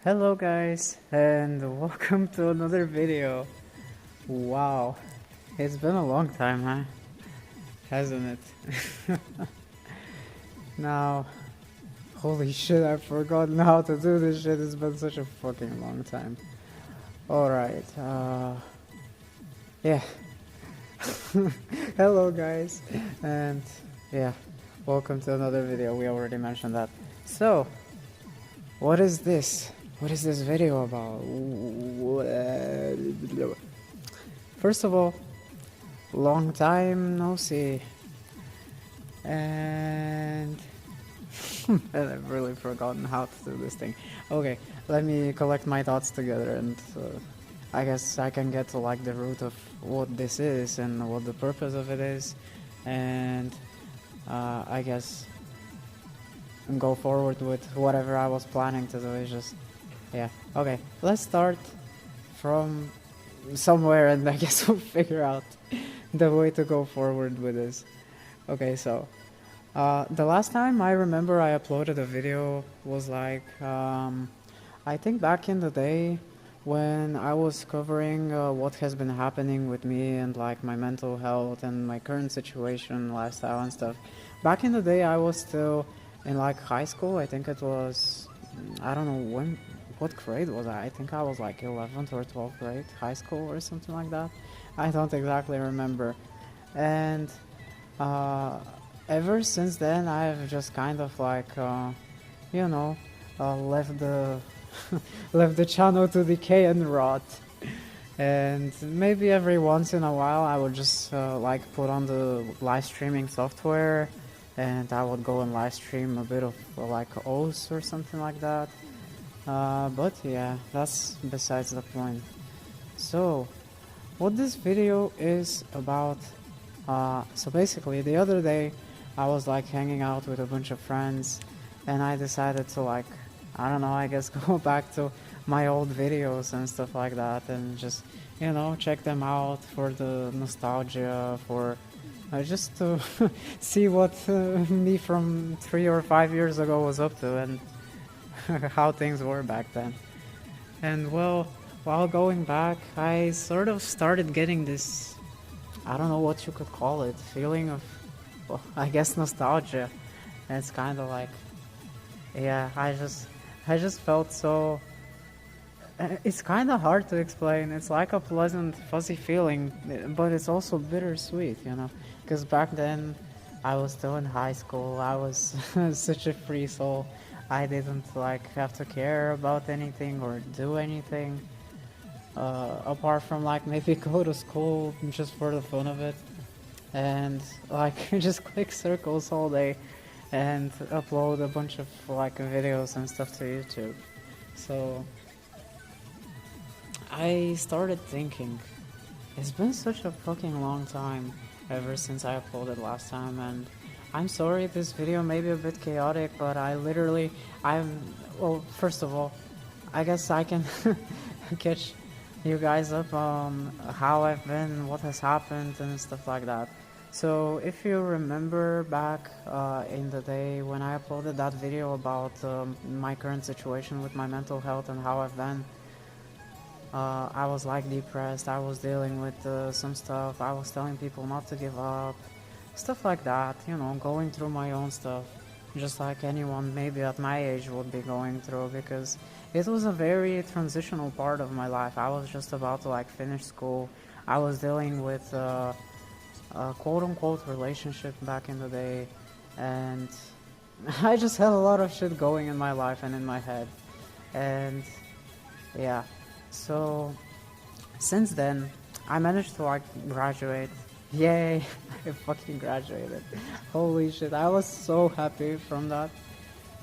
Hello guys, and welcome to another video. Wow, it's been a long time, huh? Hasn't it? Now, holy shit, I've forgotten how to do this shit. It's been such a fucking long time. Alright, yeah. Hello guys, and yeah, welcome to another video. We already mentioned that. So, what is this? What is this video about? First of all, long time no see. And I've really forgotten how to do this thing. Okay, let me collect my thoughts together and I guess I can get to like the root of what this is and what the purpose of it is, and I guess go forward with whatever I was planning to do. It's just, yeah. Okay, let's start from somewhere and I guess we'll figure out the way to go forward with this. Okay, so the last time I remember I uploaded a video was like, I think back in the day when I was covering what has been happening with me and like my mental health and my current situation, lifestyle and stuff. Back in the day I was still in like high school. I think it was, I don't know what grade was I? I think I was like 11th or 12th grade, high school or something like that. I don't exactly remember. And uh, ever since then I've just kind of like you know left the left the channel to decay and rot, and maybe every once in a while I would just like put on the live streaming software and I would go and live stream a bit of like O's or something like that, but yeah, that's besides the point. So what this video is about, so basically the other day I was like hanging out with a bunch of friends and I decided to like, I don't know, I guess go back to my old videos and stuff like that and just, you know, check them out for the nostalgia, for just to see what me from 3 or 5 years ago was up to and how things were back then. And well, while going back, I sort of started getting this, I don't know what you could call it, feeling of, well, I guess nostalgia. And it's kind of like, yeah, I just felt so. It's kind of hard to explain. It's like a pleasant, fuzzy feeling, but it's also bittersweet, you know. Because back then, I was still in high school. I was such a free soul. I didn't like have to care about anything or do anything, apart from like maybe go to school just for the fun of it, and like just click circles all day and upload a bunch of like videos and stuff to YouTube. So I started thinking, it's been such a fucking long time ever since I uploaded last time, and I'm sorry this video may be a bit chaotic, but well, first of all, I guess I can catch you guys up on how I've been, what has happened, and stuff like that. So if you remember back in the day when I uploaded that video about my current situation with my mental health and how I've been, I was like depressed, I was dealing with some stuff, I was telling people not to give up, stuff like that, you know, going through my own stuff, just like anyone maybe at my age would be going through, because it was a very transitional part of my life. I was just about to like finish school, I was dealing with a quote-unquote relationship back in the day, and I just had a lot of shit going in my life and in my head, and yeah. So since then I managed to like graduate. Yay! I fucking graduated. Holy shit, I was so happy from that,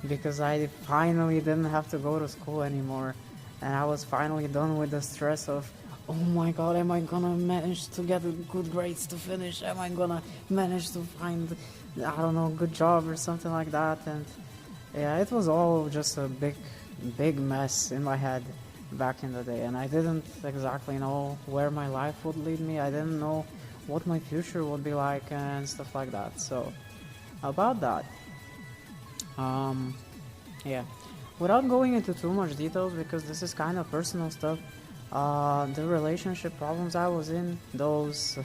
because I finally didn't have to go to school anymore, and I was finally done with the stress of, oh my god, am I gonna manage to get good grades to finish? Am I gonna manage to find, I don't know, good job or something like that? And yeah, it was all just a big mess in my head back in the day, and I didn't exactly know where my life would lead me. I didn't know what my future would be like and stuff like that. So about that, yeah, without going into too much details, because this is kind of personal stuff, the relationship problems I was in, those,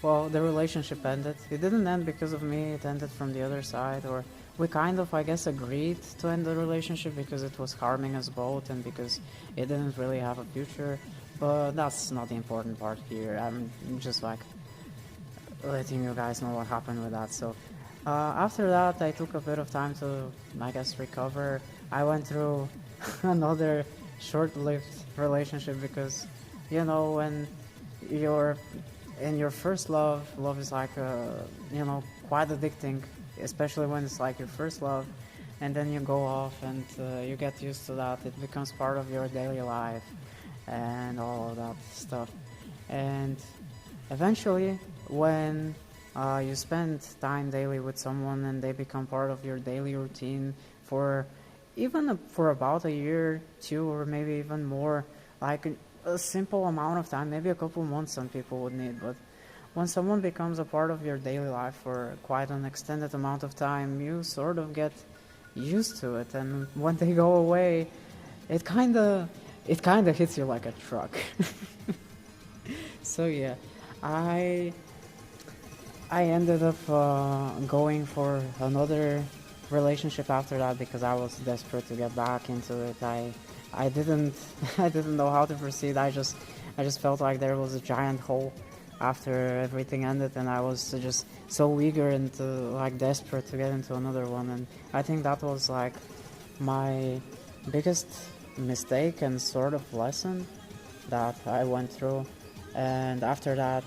well, the relationship ended. It didn't end because of me, it ended from the other side, or we kind of, I guess, agreed to end the relationship because it was harming us both and because it didn't really have a future. But that's not the important part here. I'm just like letting you guys know what happened with that. So after that, I took a bit of time to, I guess, recover. I went through another short-lived relationship because, you know, when you're in your first love, love is like, you know, quite addicting, especially when it's like your first love, and then you go off and you get used to that. It becomes part of your daily life and all of that stuff. And eventually, when you spend time daily with someone and they become part of your daily routine for even for about a year, two, or maybe even more, like a simple amount of time, maybe a couple months some people would need, but when someone becomes a part of your daily life for quite an extended amount of time, you sort of get used to it, and when they go away, it kind of hits you like a truck. So yeah, I ended up going for another relationship after that because I was desperate to get back into it. I didn't I didn't know how to proceed. I just felt like there was a giant hole after everything ended, and I was just so eager and like desperate to get into another one. And I think that was like my biggest mistake and sort of lesson that I went through. And after that,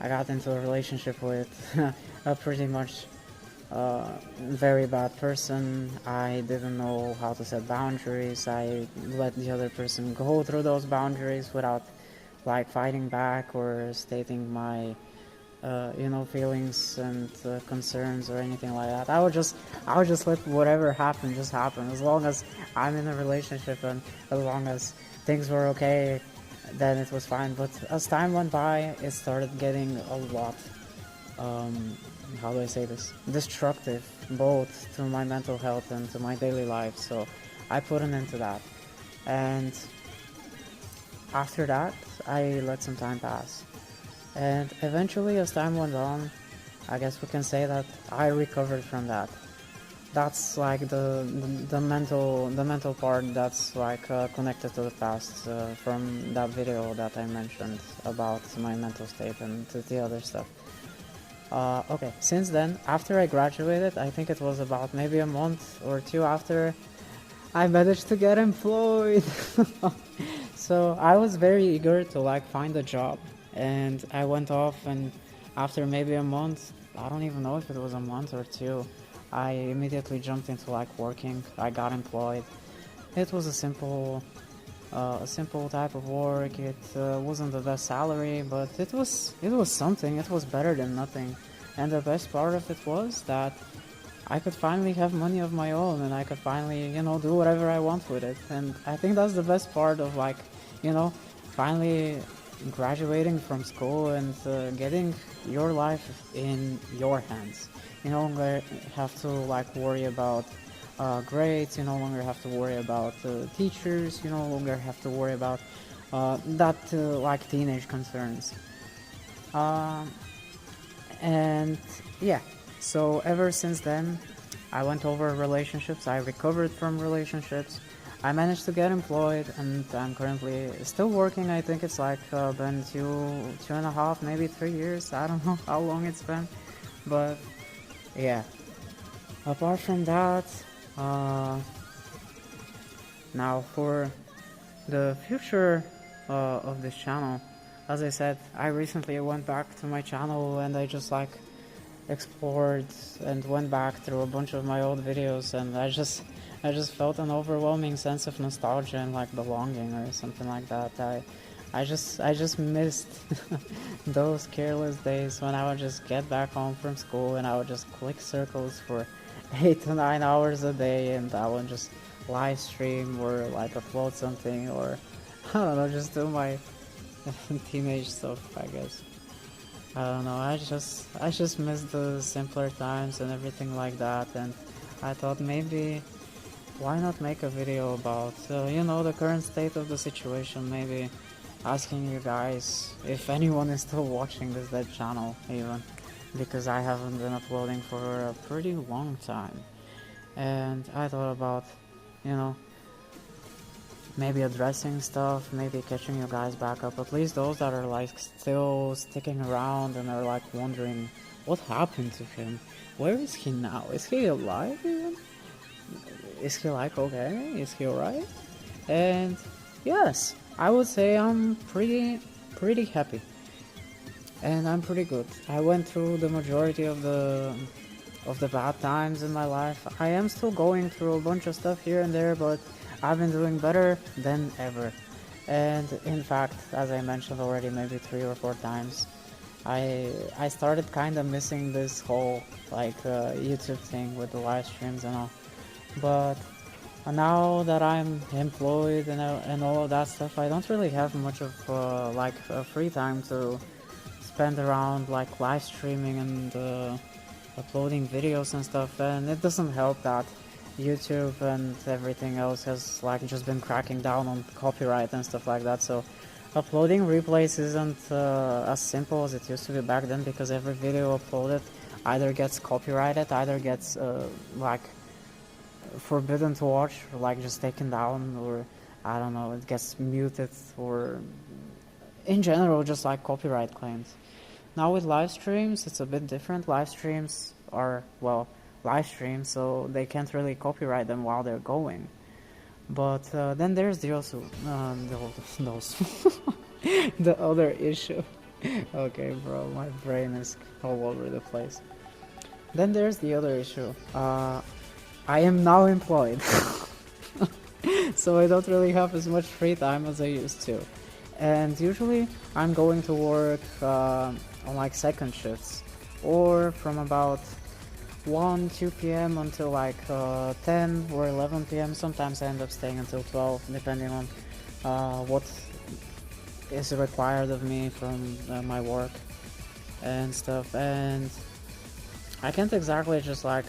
I got into a relationship with a pretty much very bad person. I didn't know how to set boundaries. I let the other person go through those boundaries without like fighting back or stating my you know, feelings and concerns or anything like that. I would just let whatever happen just happen. As long as I'm in a relationship and as long as things were okay, then it was fine. But as time went by, it started getting a lot, how do I say this, destructive, both to my mental health and to my daily life. So I put an end to that. And after that, I let some time pass. And eventually, as time went on, I guess we can say that I recovered from that. That's like the mental part that's like connected to the past from that video that I mentioned about my mental state and the other stuff. Okay, since then, after I graduated, I think it was about maybe a month or two after, I managed to get employed. So I was very eager to like find a job, and I went off, and after maybe a month, I don't even know if it was a month or two, I immediately jumped into like working. I got employed. It was a simple type of work. It wasn't the best salary, but it was something. It was better than nothing. And the best part of it was that I could finally have money of my own, and I could finally, you know, do whatever I want with it. And I think that's the best part of like, you know, finally graduating from school and getting your life in your hands. You no longer have to like worry about grades. You no longer have to worry about teachers. You no longer have to worry about that like teenage concerns. And yeah, so ever since then, I went over relationships. I recovered from relationships. I managed to get employed, and I'm currently still working. I think it's like been two and a half, maybe 3 years. I don't know how long it's been, but yeah. Apart from that, now for the future of this channel, as I said, I recently went back to my channel and I just like explored and went back through a bunch of my old videos, and I just felt an overwhelming sense of nostalgia and like belonging or something like that. I just missed those careless days when I would just get back home from school and I would just click circles for 8 to 9 hours a day, and I would just live stream or like upload something, or I don't know, just do my teenage stuff, I guess. I don't know, I just miss the simpler times and everything like that, and I thought maybe why not make a video about, you know, the current state of the situation, maybe asking you guys if anyone is still watching this dead channel even, because I haven't been uploading for a pretty long time. And I thought about, you know, maybe addressing stuff, maybe catching you guys back up, at least those that are like still sticking around and are like wondering what happened to him. Where is he now? Is he alive even? Is he like okay? Is he alright? And yes, I would say I'm pretty happy. And I'm pretty good. I went through the majority of the bad times in my life. I am still going through a bunch of stuff here and there, but I've been doing better than ever. And in fact, as I mentioned already maybe 3 or 4 times, I started kind of missing this whole like YouTube thing with the live streams and all. But now that I'm employed and all of that stuff, I don't really have much of free time to spend around like live streaming and uploading videos and stuff, and it doesn't help that YouTube and everything else has like just been cracking down on copyright and stuff like that, so uploading replays isn't as simple as it used to be back then, because every video uploaded either gets copyrighted, either gets like forbidden to watch, or like just taken down, or I don't know, it gets muted, or in general just like copyright claims. Now with live streams, it's a bit different. Live streams are, well, live streams, so they can't really copyright them while they're going. But then there's the the other issue. Okay, bro, my brain is all over the place. Then there's the other issue. I am now employed, so I don't really have as much free time as I used to. And usually I'm going to work on like second shifts, or from about 1-2 p.m. until like 10 or 11 p.m. Sometimes I end up staying until 12, depending on what is required of me from my work and stuff. And I can't exactly just like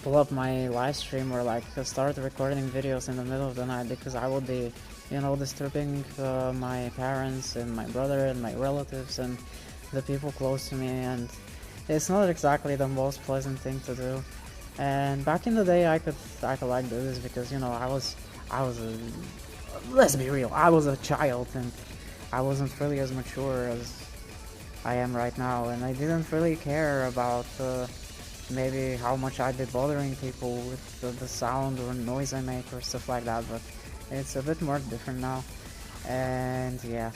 pull up my live stream or like start recording videos in the middle of the night, because I would be, you know, disturbing my parents and my brother and my relatives and the people close to me, and it's not exactly the most pleasant thing to do. And back in the day I could like do this because, you know, I was let's be real, I was a child and I wasn't really as mature as I am right now, and I didn't really care about maybe how much I'd be bothering people with the sound or noise I make or stuff like that, but it's a bit more different now. And yeah,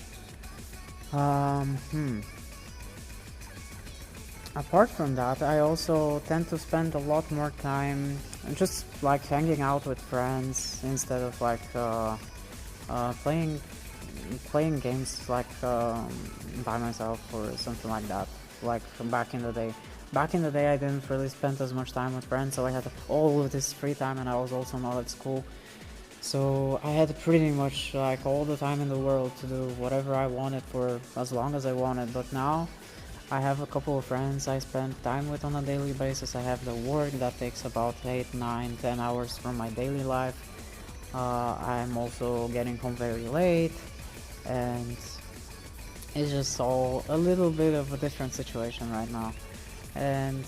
apart from that, I also tend to spend a lot more time just like hanging out with friends instead of like playing games like by myself or something like that, like back in the day. Back in the day I didn't really spend as much time with friends, so I had all of this free time, and I was also not at school, so I had pretty much like all the time in the world to do whatever I wanted for as long as I wanted. But now I have a couple of friends I spend time with on a daily basis. I have the work that takes about 8, 9, 10 hours from my daily life. I'm also getting home very late, and it's just all a little bit of a different situation right now. And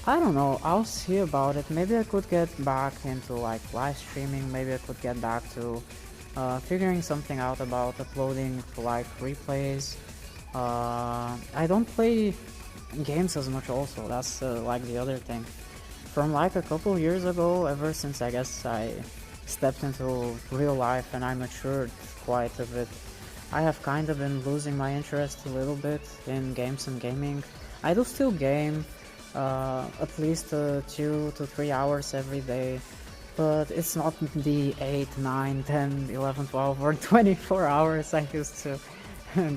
I don't know, I'll see about it. Maybe I could get back into like live streaming, maybe I could get back to figuring something out about uploading like replays. I don't play games as much also, that's like the other thing. From like a couple years ago, ever since I guess I stepped into real life and I matured quite a bit, I have kind of been losing my interest a little bit in games and gaming. I do still game at least 2 to 3 hours every day, but it's not the 8, 9, 10, 11, 12 or 24 hours I used to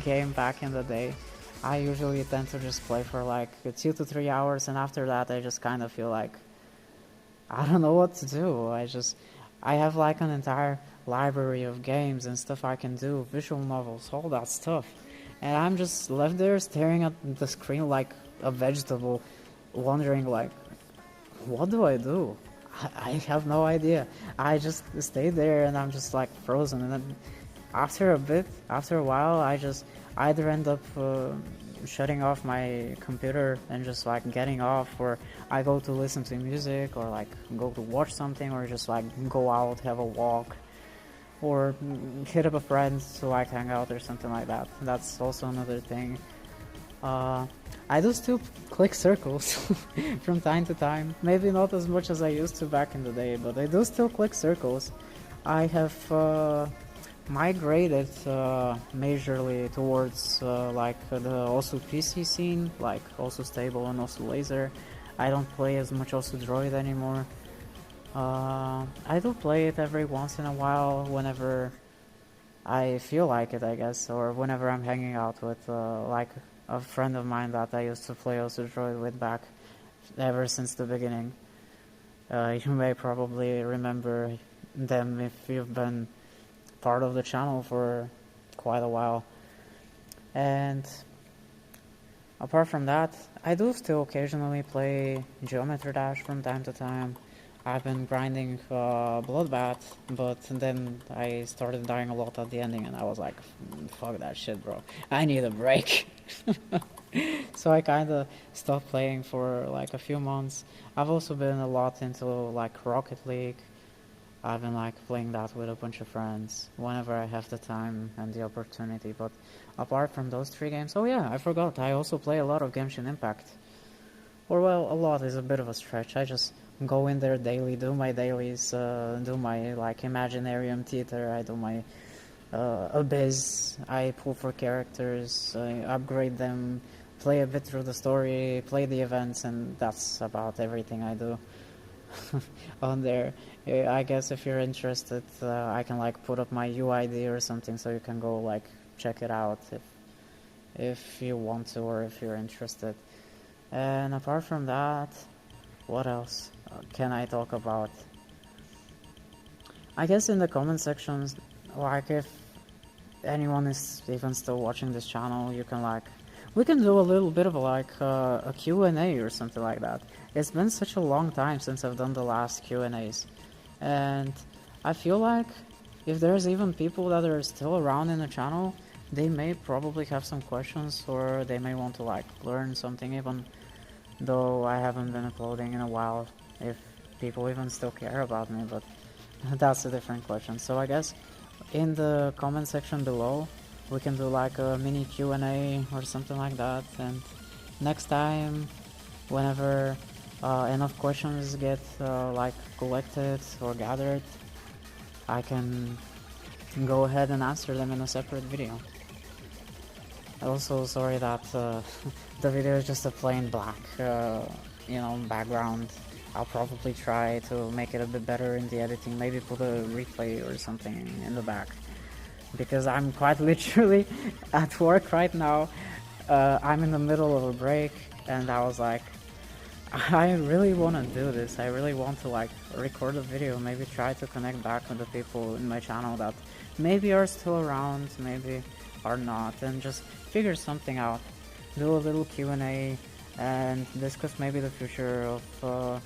game back in the day. I usually tend to just play for like 2 to 3 hours, and after that I just kind of feel like I don't know what to do. I have like an entire library of games and stuff I can do, visual novels, all that stuff, and I'm just left there staring at the screen like a vegetable, wondering like, what do I do? I have no idea. I just stayed there and I'm just like frozen. And then after a while, I just either end up shutting off my computer and just like getting off, or I go to listen to music, or like go to watch something, or just like go out, have a walk, or hit up a friend to like hang out or something like that. That's also another thing. I do still click circles from time to time. Maybe not as much as I used to back in the day, but I do still click circles. I have migrated majorly towards like the also PC scene, like also stable and also laser. I don't play as much also droid anymore. I do play it every once in a while whenever I feel like it, I guess, or whenever I'm hanging out with like a friend of mine that I used to play also droid with back ever since the beginning. You may probably remember them if you've been part of the channel for quite a while. And apart from that, I do still occasionally play Geometry Dash from time to time. I've been grinding Bloodbath, but then I started dying a lot at the ending, and I was like, fuck that shit, bro. I need a break. So I kind of stopped playing for like a few months. I've also been a lot into like Rocket League. I've been like playing that with a bunch of friends whenever I have the time and the opportunity. But apart from those 3 games, oh yeah, I forgot, I also play a lot of Genshin Impact. Or well, a lot is a bit of a stretch. I just go in there daily, do my dailies, do my like Imaginarium Theater, I do my Abyss, I pull for characters, I upgrade them, play a bit through the story, play the events, and that's about everything I do on there. I guess if you're interested, I can like put up my UID or something so you can go like check it out if you want to, or if you're interested. And apart from that, what else can I talk about? I guess in the comment sections, like if anyone is even still watching this channel, you can like, we can do a little bit of like a Q&A or something like that. It's been such a long time since I've done the last Q&As, and I feel like if there's even people that are still around in the channel, they may probably have some questions, or they may want to like learn something, even though I haven't been uploading in a while, if people even still care about me, but that's a different question. So I guess in the comment section below we can do like a mini Q&A or something like that, and next time, whenever enough questions get like collected or gathered, I can go ahead and answer them in a separate video. Also, sorry that the video is just a plain black background. I'll probably try to make it a bit better in the editing, maybe put a replay or something in the back, because I'm quite literally at work right now. I'm in the middle of a break, and I was like, I really want to do this. I really want to like record a video, maybe try to connect back with the people in my channel that maybe are still around, maybe are not, and just figure something out. Do a little Q&A and discuss maybe the future of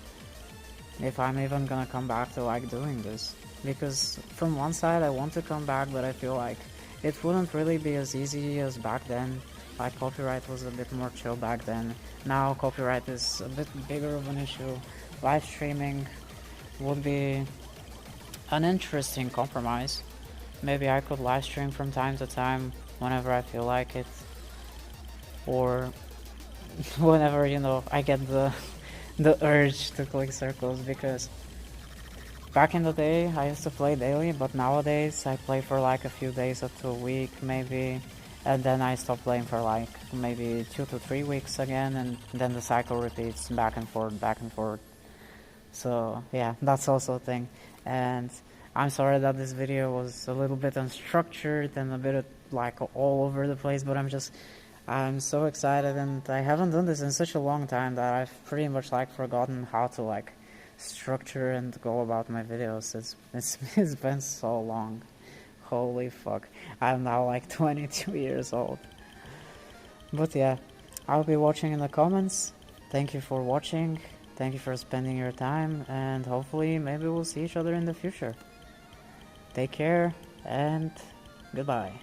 if I'm even gonna come back to like doing this. Because from one side I want to come back, but I feel like it wouldn't really be as easy as back then. Like copyright was a bit more chill back then. Now copyright is a bit bigger of an issue. Live streaming would be an interesting compromise. Maybe I could live stream from time to time whenever I feel like it, or whenever I get the urge to click circles, because back in the day I used to play daily, but nowadays I play for like a few days up to a week maybe, and then I stop playing for like maybe 2 to 3 weeks again, and then the cycle repeats back and forth, back and forth. So yeah, that's also a thing. And I'm sorry that this video was a little bit unstructured and a bit like all over the place, but I'm so excited, and I haven't done this in such a long time that I've pretty much like forgotten how to like structure and go about my videos. It's been so long. Holy fuck. I'm now like 22 years old. But yeah, I'll be watching in the comments. Thank you for watching. Thank you for spending your time, and hopefully maybe we'll see each other in the future. Take care, and goodbye.